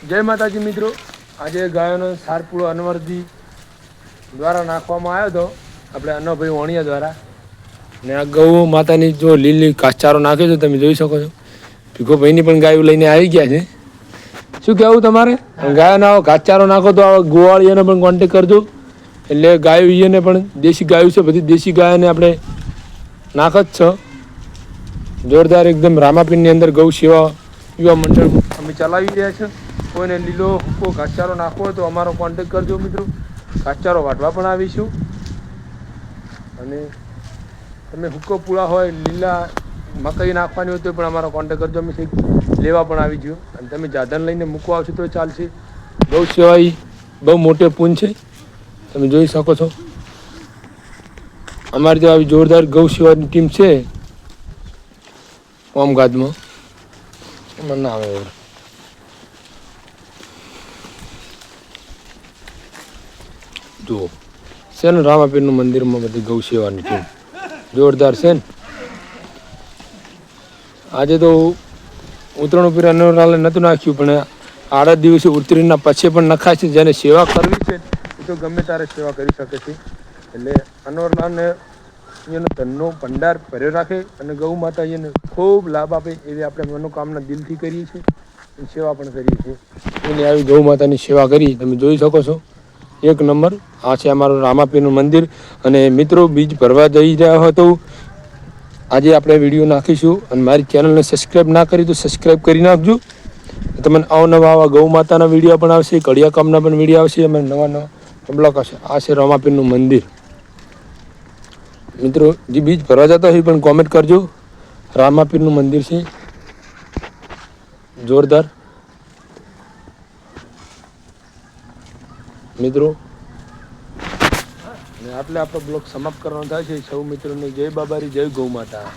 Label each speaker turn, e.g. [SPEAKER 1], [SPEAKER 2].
[SPEAKER 1] જય માતાજી મિત્રો, આજે ગાયોનો સારપુળો અનવરજી દ્વારા નાખવામાં આવ્યો હતો આપણે અન્નભાઈ વણિયા દ્વારા. ને આ ગૌ માતાની જો લીલી ઘાસચારો નાખ્યો છે તમે જોઈ શકો છો. ભીખોભાઈની પણ ગાયો લઈને આવી ગયા છે. શું કહેવું તમારે? ગાયોના ઘાસચારો નાખો તો ગોવાળીઓને પણ કોન્ટેક કરજો. એટલે ગાયો એને પણ દેશી ગાયો છે, બધી દેશી ગાયોને આપણે નાખ જ છે. જોરદાર એકદમ રામાપીરની અંદર ગૌ સેવા યુવા મંડળ અમે ચલાવી રહ્યા છે. કોઈને લીલો હુક્કો ઘાસચારો નાખવો હોય તો અમારો કોન્ટેક કરજો મિત્રો. ઘાસચારો વાટવા પણ આવીશું. અને તમે હુક્કો પૂળા હોય, લીલા મકાઈ નાખવાની હોય તો પણ અમારો કોન્ટેક કરજો. અમે લેવા પણ આવી જઈએ. અને તમે જાધન લઈને મૂકવા આવશો તો ચાલશે. ગૌ સેવા એ બહુ મોટે પૂન છે, તમે જોઈ શકો છો. અમારી તો આવી જોરદાર ગૌ સેવાની ટીમ છે ઓમગાદમાં. મને ના આવે જુઓ છે ને રામાપીરનું મંદિરમાં બધી ગૌ સેવાની ટીમ જોરદાર છે ને. આજે તો ઉત્તરાયણ ઉપર અનોરાલે નહોતું નાખ્યું, પણ આડા દિવસે ઉતરીના પછી પણ નખાય છે. જેને સેવા કરવી છે એ તો ગમે ત્યારે સેવા કરી શકે છે. એટલે અનોરલાલને એનો ધનનો ભંડાર ભર્યો રાખે અને ગૌ માતા એને ખૂબ લાભ આપે એવી આપણે મનોકામના દિલથી કરીએ છીએ. સેવા પણ કરીએ છીએ. એની આવી ગૌ માતાની સેવા કરી તમે જોઈ શકો છો. એક નંબર. આ છે અમારું રામાપીરનું મંદિર. અને મિત્રો બીજ ભરવા જઈ રહ્યા હતો આજે આપણે વિડીયો નાખીશું. અને મારી ચેનલને સબસ્ક્રાઈબ ના કરી તો સબસ્ક્રાઈબ કરી નાખજો. તમને અવનવા આવા ગૌ માતાના વિડીયો પણ આવશે, કડિયા કામના પણ વિડીયો આવશે, અને નવા નવા બ્લોક આવશે. આ છે રામાપીરનું મંદિર. મિત્રો જે બીજ ભરવા જતા હોય પણ કોમેન્ટ કરજો. રામાપીરનું મંદિર છે જોરદાર. મિત્રો આટલે આપણો બ્લોગ સમાપ્ત કરવાનો થાય છે. સૌ મિત્રોને જય બાબારી, જય ગૌ માતા.